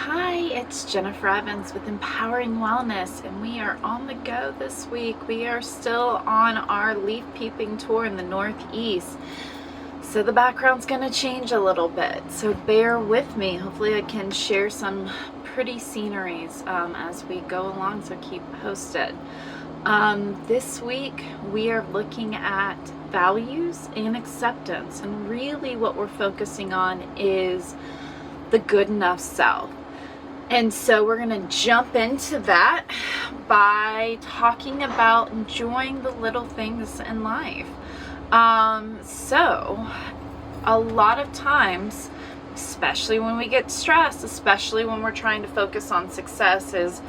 Hi, it's Jennifer Evans with Empowering Wellness, and we are on the go this week. We are still on our leaf peeping tour in the Northeast, so the background's going to change a little bit, so bear with me. Hopefully I can share some pretty sceneries as we go along, so keep posted. This week we are looking at values and acceptance, and really what we're focusing on is the good enough self. And so we're going to jump into that by talking about enjoying the little things in life. So a lot of times, especially when we get stressed, especially when we're trying to focus on success, is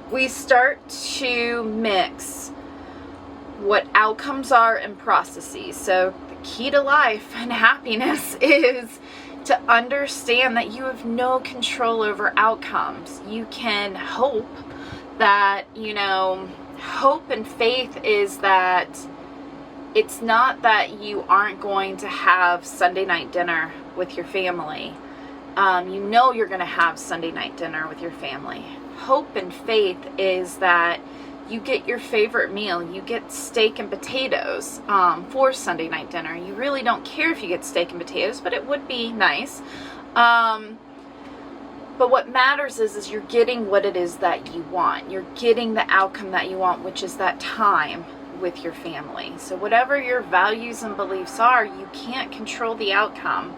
we start to mix what outcomes are and processes. So the key to life and happiness is to understand that you have no control over outcomes. You can hope that, hope and faith is that it's not that you aren't going to have Sunday night dinner with your family. You're going to have Sunday night dinner with your family. Hope and faith is that you get your favorite meal. You get steak and potatoes for Sunday night dinner. You really don't care if you get steak and potatoes, but it would be nice. But what matters is you're getting what it is that you want. You're getting the outcome that you want, which is that time with your family. So whatever your values and beliefs are, you can't control the outcome.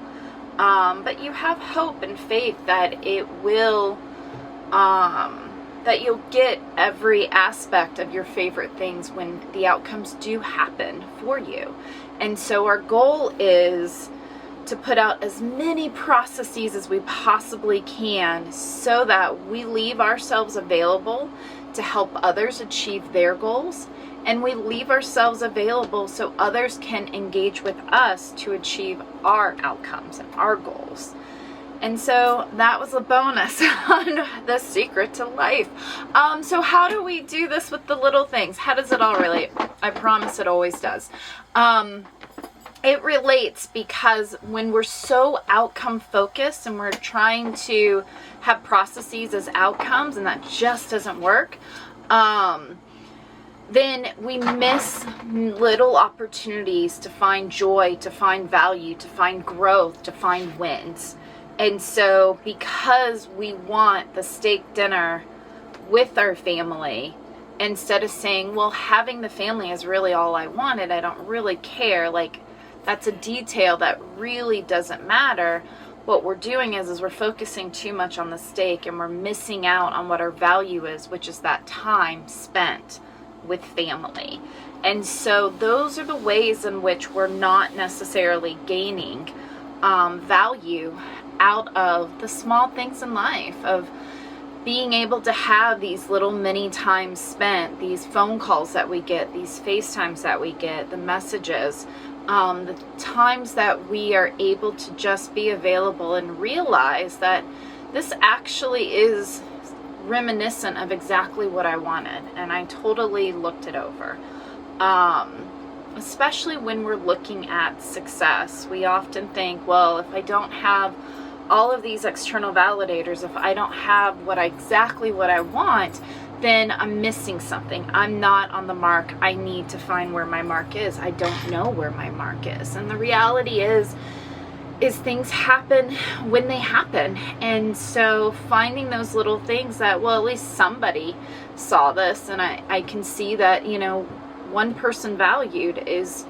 But you have hope and faith that it will... that you'll get every aspect of your favorite things when the outcomes do happen for you. And so our goal is to put out as many processes as we possibly can so that we leave ourselves available to help others achieve their goals, and we leave ourselves available so others can engage with us to achieve our outcomes and our goals. And so that was a bonus on the secret to life. So how do we do this with the little things? How does it all relate? I promise it always does. It relates because when we're so outcome focused and we're trying to have processes as outcomes, and that just doesn't work, then we miss little opportunities to find joy, to find value, to find growth, to find wins. And so because we want the steak dinner with our family, instead of saying, well, having the family is really all I wanted, I don't really care, like that's a detail that really doesn't matter. What we're doing is we're focusing too much on the steak, and we're missing out on what our value is, which is that time spent with family. And so those are the ways in which we're not necessarily gaining value out of the small things in life, of being able to have these little mini times spent, these phone calls that we get, these FaceTimes that we get, the messages, the times that we are able to just be available and realize that this actually is reminiscent of exactly what I wanted, and I totally looked it over. Especially when we're looking at success, we often think, well, if I don't have all of these external validators, if I don't have exactly what I want, then I'm missing something. I'm not on the mark. I need to find where my mark is. I don't know where my mark is. And the reality is things happen when they happen. And so finding those little things that, well, at least somebody saw this, and I can see that, one person valued is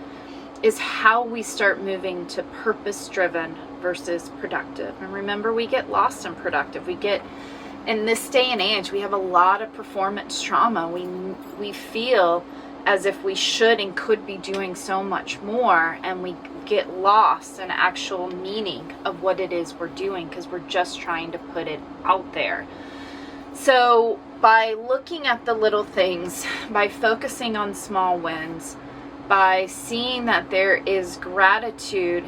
how we start moving to purpose-driven versus productive. And remember, we get lost in productive. We get, in this day and age, we have a lot of performance trauma. We feel as if we should and could be doing so much more, and we get lost in actual meaning of what it is we're doing because we're just trying to put it out there. So by looking at the little things, by focusing on small wins, by seeing that there is gratitude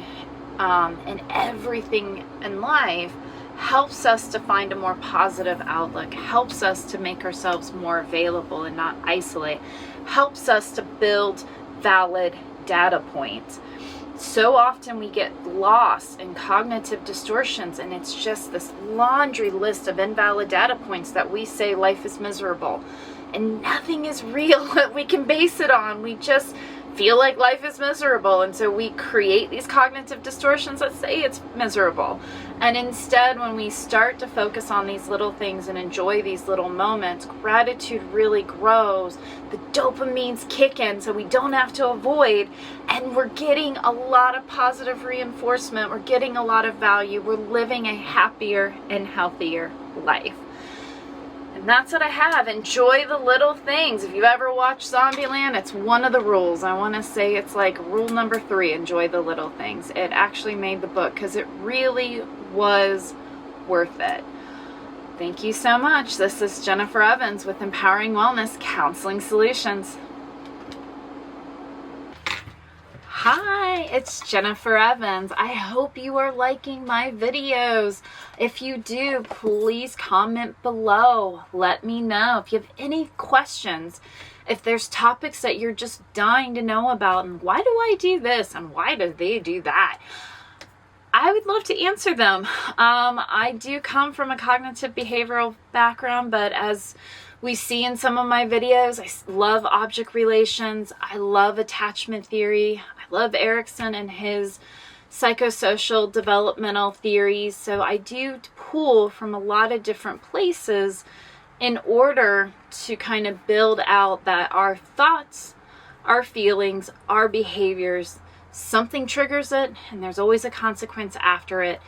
in everything in life, helps us to find a more positive outlook, helps us to make ourselves more available and not isolate, helps us to build valid data points. So often we get lost in cognitive distortions, and it's just this laundry list of invalid data points that we say life is miserable, and nothing is real that we can base it on. We just feel like life is miserable, and so we create these cognitive distortions that say it's miserable. And instead, when we start to focus on these little things and enjoy these little moments, gratitude really grows. The dopamines kick in, so we don't have to avoid, and we're getting a lot of positive reinforcement. We're getting a lot of value. We're living a happier and healthier life. And that's what I have. Enjoy the little things. If you've ever watched Zombieland, it's one of the rules. I want to say it's like rule number 3, enjoy the little things. It actually made the book because it really was worth it. Thank you so much. This is Jennifer Evans with Empowering Wellness Counseling Solutions. Hi, it's Jennifer Evans. I hope you are liking my videos. If you do, please comment below. Let me know if you have any questions. If there's topics that you're just dying to know about, and why do I do this and why do they do that? I would love to answer them. I do come from a cognitive behavioral background, but as we see in some of my videos, I love object relations. I love attachment theory. I love Erickson and his psychosocial developmental theories. So I do pull from a lot of different places in order to kind of build out that our thoughts, our feelings, our behaviors, something triggers it, and there's always a consequence after it.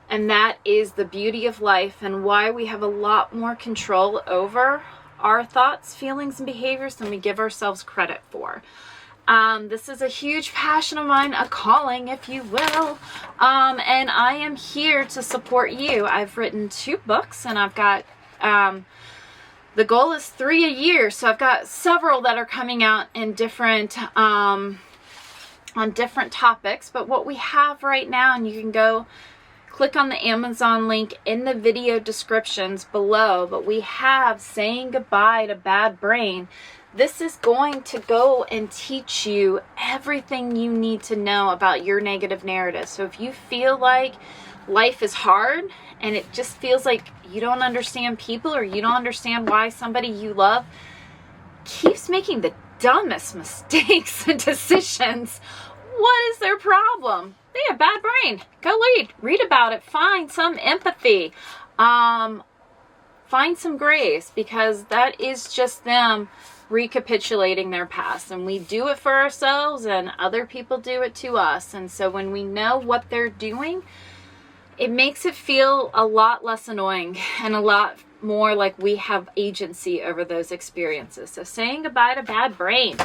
And that is the beauty of life and why we have a lot more control over our thoughts, feelings, and behaviors than we give ourselves credit for. This is a huge passion of mine, a calling, if you will. And I am here to support you. I've written 2 books, and I've got, the goal is 3 a year. So I've got several that are coming out in different, on different topics. But what we have right now, and you can go click on the Amazon link in the video descriptions below, but we have Saying Goodbye to Bad Brain. This is going to go and teach you everything you need to know about your negative narrative. So if you feel like life is hard and it just feels like you don't understand people, or you don't understand why somebody you love keeps making the dumbest mistakes and decisions, what is their problem? They have bad brain. Go read about it. Find some empathy. Find some grace, because that is just them recapitulating their past. And we do it for ourselves, and other people do it to us. And so when we know what they're doing, it makes it feel a lot less annoying and a lot more like we have agency over those experiences. So Saying Goodbye to Bad Brain.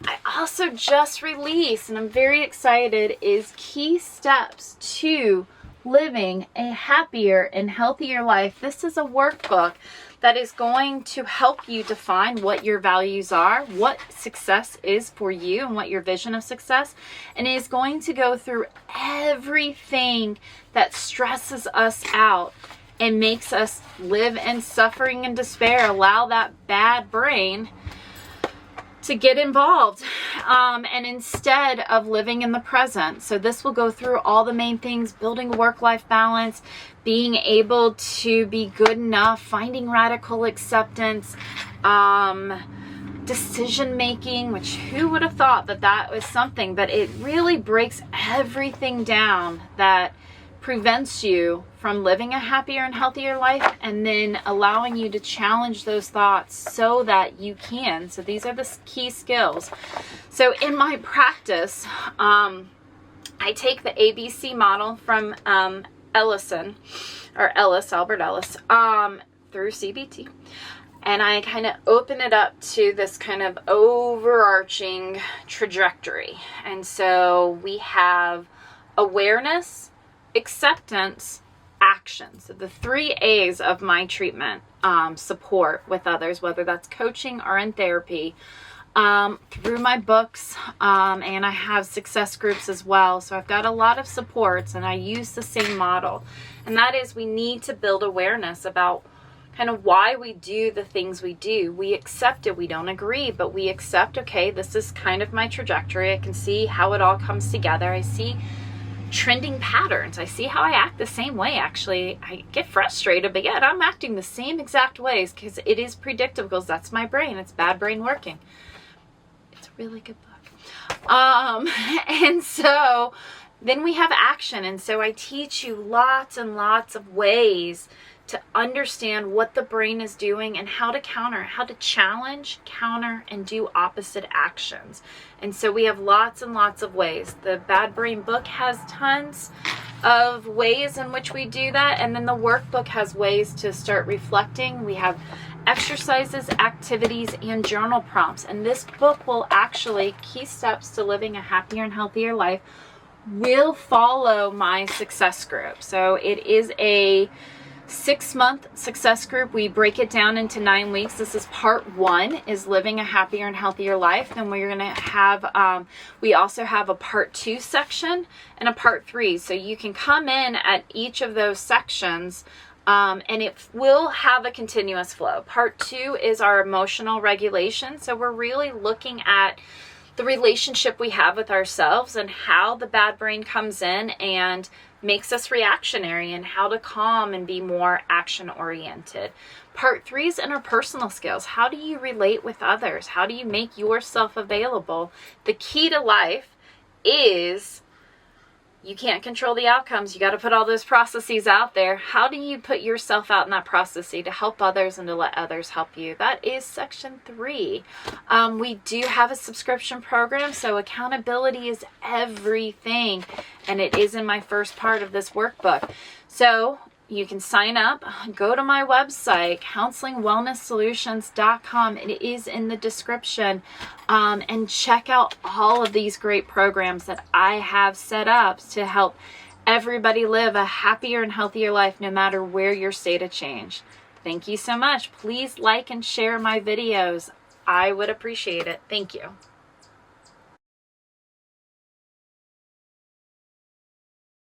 I also just released, and I'm very excited, is Key Steps to Living a Happier and Healthier Life. This is a workbook that is going to help you define what your values are, what success is for you, and what your vision of success, and it is going to go through everything that stresses us out and makes us live in suffering and despair, allow that bad brain to get involved, and instead of living in the present. So this will go through all the main things: building a work-life balance, being able to be good enough, finding radical acceptance, decision making, which who would have thought that that was something, but it really breaks everything down that prevents you from living a happier and healthier life, and then allowing you to challenge those thoughts so that you can. So these are the key skills. So in my practice, I take the ABC model from Albert Ellis, through CBT, and I kind of open it up to this kind of overarching trajectory. And so we have awareness, acceptance, action. So the 3 A's of my treatment, support with others, whether that's coaching or in therapy, through my books, and I have success groups as well. So I've got a lot of supports, and I use the same model. And that is, we need to build awareness about kind of why we do the things we do. We accept it. We don't agree, but we accept, okay, this is kind of my trajectory. I can see how it all comes together. I see trending patterns. I see how I act the same way. Actually, I get frustrated, but yet I'm acting the same exact ways because it is predictable, because that's my brain. It's bad brain working. It's a really good book. And so then we have action. And so I teach you lots and lots of ways to understand what the brain is doing and how to counter, how to challenge, counter, and do opposite actions. And so we have lots and lots of ways. The Bad Brain book has tons of ways in which we do that. And then the workbook has ways to start reflecting. We have exercises, activities, and journal prompts. And this book will actually, Key Steps to Living a Happier and Healthier Life, will follow my success group. So it is a 6-month success group. We break it down into 9 weeks. This is part 1, is living a happier and healthier life. Then we're going to have, we also have a part 2 section and a part 3. So you can come in at each of those sections, and it will have a continuous flow. Part 2 is our emotional regulation. So we're really looking at the relationship we have with ourselves and how the bad brain comes in and makes us reactionary, and how to calm and be more action oriented. Part 3 is interpersonal skills. How do you relate with others? How do you make yourself available? The key to life is you can't control the outcomes. You got to put all those processes out there. How do you put yourself out in that process to help others and to let others help you? That is section 3. We do have a subscription program, so accountability is everything, and it is in my first part of this workbook. So you can sign up, go to my website, counselingwellnesssolutions.com. It is in the description, and check out all of these great programs that I have set up to help everybody live a happier and healthier life, no matter where your state of change. Thank you so much. Please like and share my videos. I would appreciate it. Thank you.